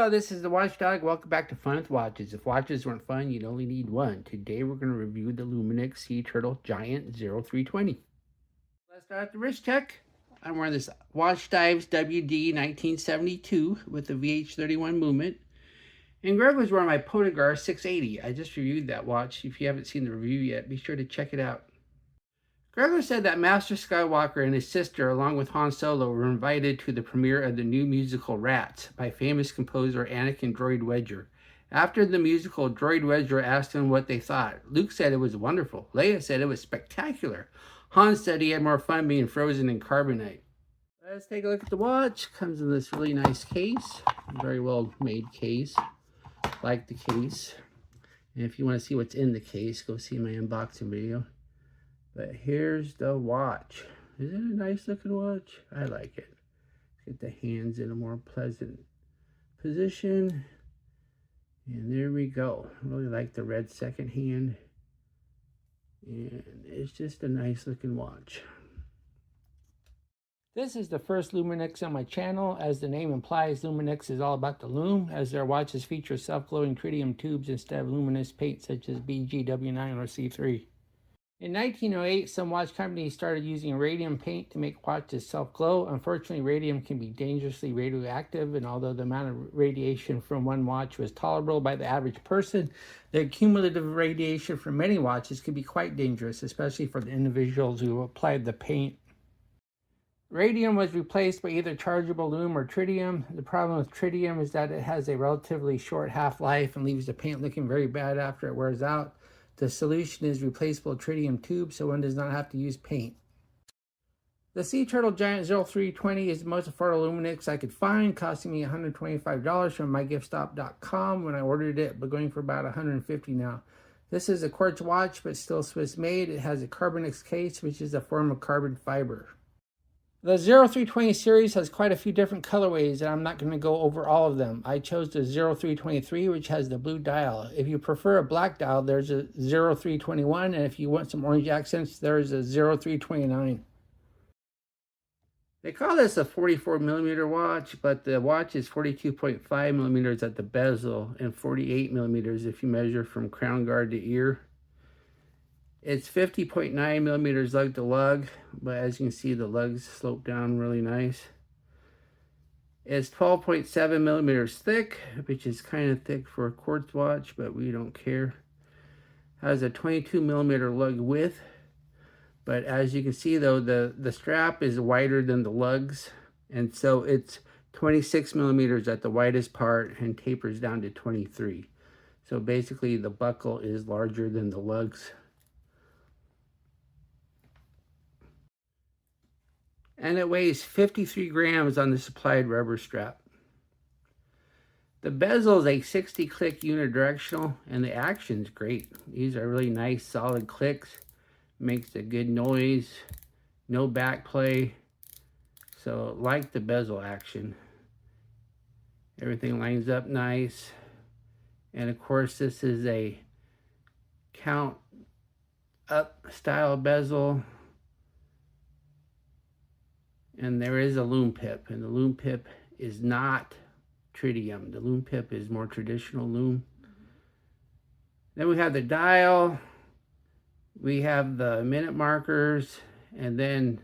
Hello, this is the Watchdog. Welcome back to Fun with Watches. If watches weren't fun, you'd only need one. Today we're going to review the Luminox Sea Turtle Giant 0320. Let's start at the wrist check. I'm wearing this Watch Dives WD 1972 with the VH31 movement. And Greg was wearing my Podagar 680. I just reviewed that watch. If you haven't seen the review yet, be sure to check it out. Gregor said that Master Skywalker and his sister, along with Han Solo, were invited to the premiere of the new musical Rats by famous composer Anakin Droid Wedger. After the musical, Droid Wedger asked them what they thought. Luke said it was wonderful. Leia said it was spectacular. Han said he had more fun being frozen in carbonite. Let's take a look at the watch. Comes in this really nice case. Very well made case. Like the case. And if you want to see what's in the case, go see my unboxing video. But here's the watch. Isn't it a nice looking watch? I like it. Get the hands in a more pleasant position. And there we go. I really like the red second hand. And it's just a nice looking watch. This is the first Luminox on my channel. As the name implies, Luminox is all about the lume, as their watches feature self-glowing tritium tubes instead of luminous paint such as BGW9 or C3. In 1908, some watch companies started using radium paint to make watches self-glow. Unfortunately, radium can be dangerously radioactive, and although the amount of radiation from one watch was tolerable by the average person, the cumulative radiation from many watches could be quite dangerous, especially for the individuals who applied the paint. Radium was replaced by either chargeable lume or tritium. The problem with tritium is that it has a relatively short half-life and leaves the paint looking very bad after it wears out. The solution is replaceable tritium tubes, so one does not have to use paint. The Sea Turtle Giant 0320 is the most affordable Luminox I could find, costing me $125 from mygiftstop.com when I ordered it, but going for about $150 now. This is a Quartz watch, but still Swiss made. It has a Carbonix case, which is a form of carbon fiber. The 0320 series has quite a few different colorways, and I'm not going to go over all of them. I chose the 0323, which has the blue dial. If you prefer a black dial, there's a 0321, and if you want some orange accents, there's a 0329. They call this a 44 millimeter watch, but the watch is 42.5 millimeters at the bezel and 48 millimeters if you measure from crown guard to ear. It's 50.9 millimeters lug to lug, but as you can see, the lugs slope down really nice. It's 12.7 millimeters thick, which is kind of thick for a quartz watch, but we don't care. Has a 22 millimeter lug width, but as you can see though, the strap is wider than the lugs, and so it's 26 millimeters at the widest part and tapers down to 23. So basically the buckle is larger than the lugs. And it weighs 53 grams on the supplied rubber strap. The bezel is a 60 click unidirectional, and the action's great. These are really nice solid clicks. Makes a good noise, no back play. So like the bezel action. Everything lines up nice. And of course this is a count up style bezel. And there is a lume pip, and the lume pip is not tritium. The lume pip is more traditional lume. Then we have the dial, we have the minute markers, and then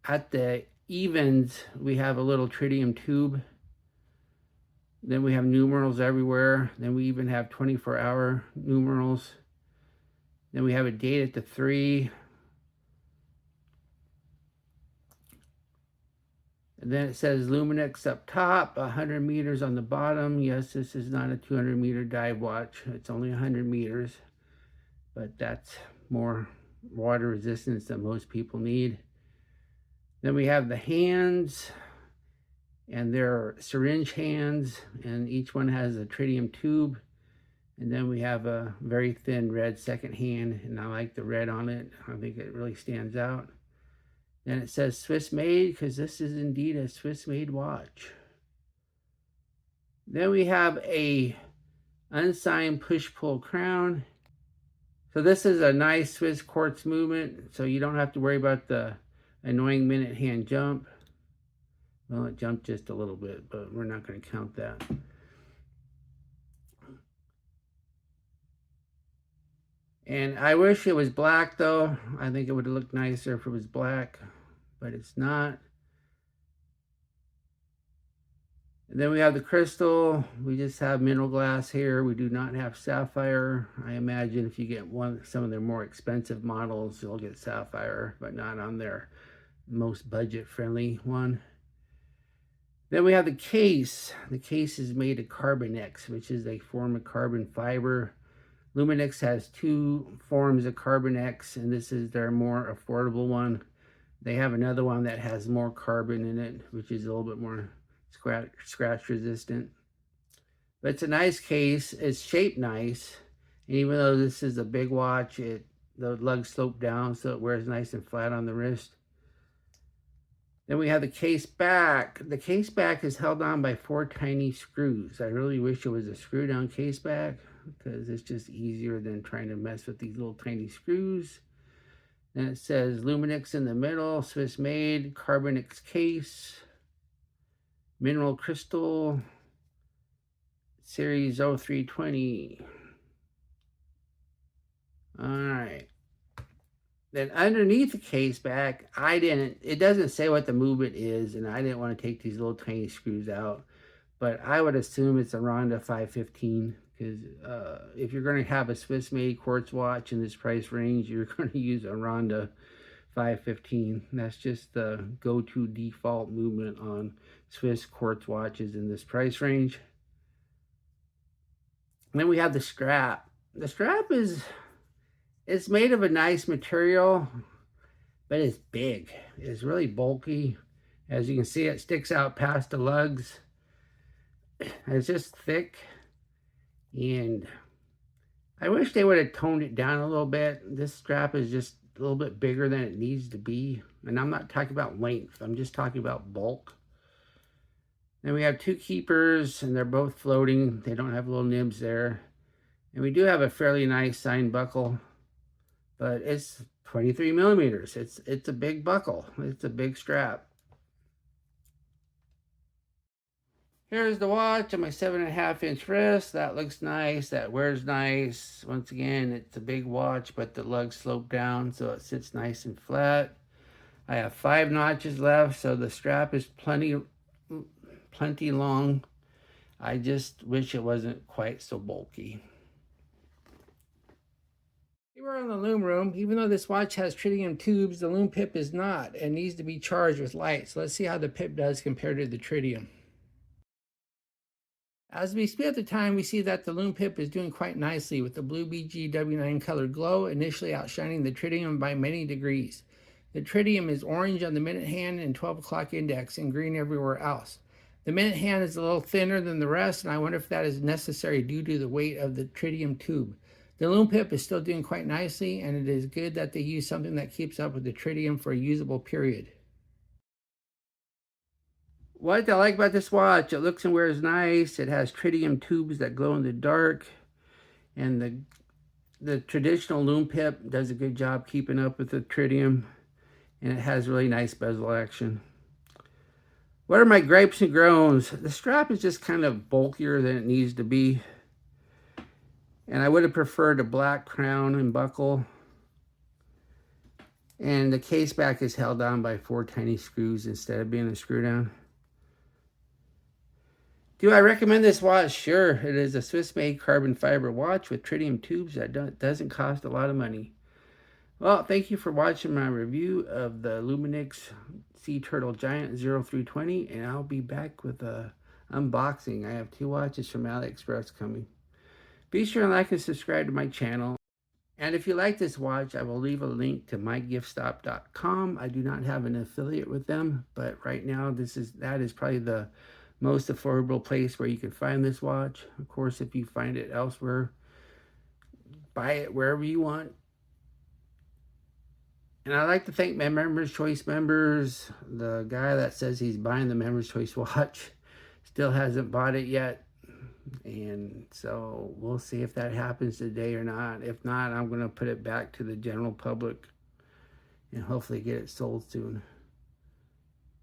at the evens, we have a little tritium tube. Then we have numerals everywhere. Then we even have 24-hour numerals. Then we have a date at the 3. And then it says Luminox up top, 100 meters on the bottom. Yes, this is not a 200 meter dive watch. It's only 100 meters, but that's more water resistance than most people need. Then we have the hands, and they're syringe hands, and each one has a tritium tube. And then we have a very thin red second hand, and I like the red on it. I think it really stands out. Then it says Swiss made, because this is indeed a Swiss made watch. Then we have a unsigned push-pull crown. So this is a nice Swiss quartz movement, so you don't have to worry about the annoying minute hand jump. Well, it jumped just a little bit, but we're not going to count that. And I wish it was black though. I think it would have looked nicer if it was black, but it's not. And then we have the crystal. We just have mineral glass here. We do not have sapphire. I imagine if you get some of their more expensive models, you'll get sapphire, but not on their most budget-friendly one. Then we have the case. The case is made of Carbonex, which is a form of carbon fiber. Luminox has two forms of Carbonex, and this is their more affordable one. They have another one that has more carbon in it, which is a little bit more scratch resistant. But it's a nice case. It's shaped nice. And even though this is a big watch, the lugs slope down so it wears nice and flat on the wrist. Then we have the case back. The case back is held on by 4 tiny screws. I really wish it was a screw down case back because it's just easier than trying to mess with these little tiny screws. Then it says Luminox in the middle, Swiss made, Carbonex case, mineral crystal, series 0320. All right. Then underneath the case back, it doesn't say what the movement is, and I didn't want to take these little tiny screws out, but I would assume it's a Ronda 515, because if you're going to have a Swiss-made quartz watch in this price range, you're going to use a Ronda 515. That's just the go-to default movement on Swiss quartz watches in this price range. And then we have the strap. The strap it's made of a nice material, but it's big. It's really bulky. As you can see, it sticks out past the lugs. It's just thick. And I wish they would have toned it down a little bit. This strap is just a little bit bigger than it needs to be. And I'm not talking about length. I'm just talking about bulk. Then we have 2 keepers, and they're both floating. They don't have little nibs there. And we do have a fairly nice sign buckle, but it's 23 millimeters. It's a big buckle. It's a big strap. Here's the watch on my 7.5-inch wrist. That looks nice. That wears nice. Once again, it's a big watch, but the lugs slope down so it sits nice and flat. I have 5 notches left, so the strap is plenty long. I just wish it wasn't quite so bulky. We're in the lume room. Even though this watch has tritium tubes, the lume pip is not and needs to be charged with light. So let's see how the pip does compared to the tritium. As we speed up the time, we see that the lume pip is doing quite nicely with the blue BGW9 colored glow initially outshining the tritium by many degrees. The tritium is orange on the minute hand and 12 o'clock index and green everywhere else. The minute hand is a little thinner than the rest, and I wonder if that is necessary due to the weight of the tritium tube. The lume pip is still doing quite nicely, and it is good that they use something that keeps up with the tritium for a usable period. What I like about this watch, it looks and wears nice. It has tritium tubes that glow in the dark, and the traditional lume pip does a good job keeping up with the tritium, and it has really nice bezel action. What are my gripes and groans? The strap is just kind of bulkier than it needs to be. And I would have preferred a black crown and buckle. And the case back is held on by 4 tiny screws instead of being a screw down. Do I recommend this watch? Sure. It is a Swiss-made carbon fiber watch with tritium tubes that doesn't cost a lot of money. Well, thank you for watching my review of the Luminox Sea Turtle Giant 0320, and I'll be back with a unboxing. I have 2 watches from AliExpress coming. Be sure to like and subscribe to my channel. And if you like this watch, I will leave a link to mygiftstop.com. I do not have an affiliate with them, but right now that is probably the most affordable place where you can find this watch. Of course, if you find it elsewhere, buy it wherever you want. And I'd like to thank my Members Choice members. The guy that says he's buying the Members Choice watch still hasn't bought it yet. And so we'll see if that happens today or not. If not, I'm going to put it back to the general public and hopefully get it sold soon.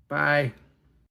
Bye.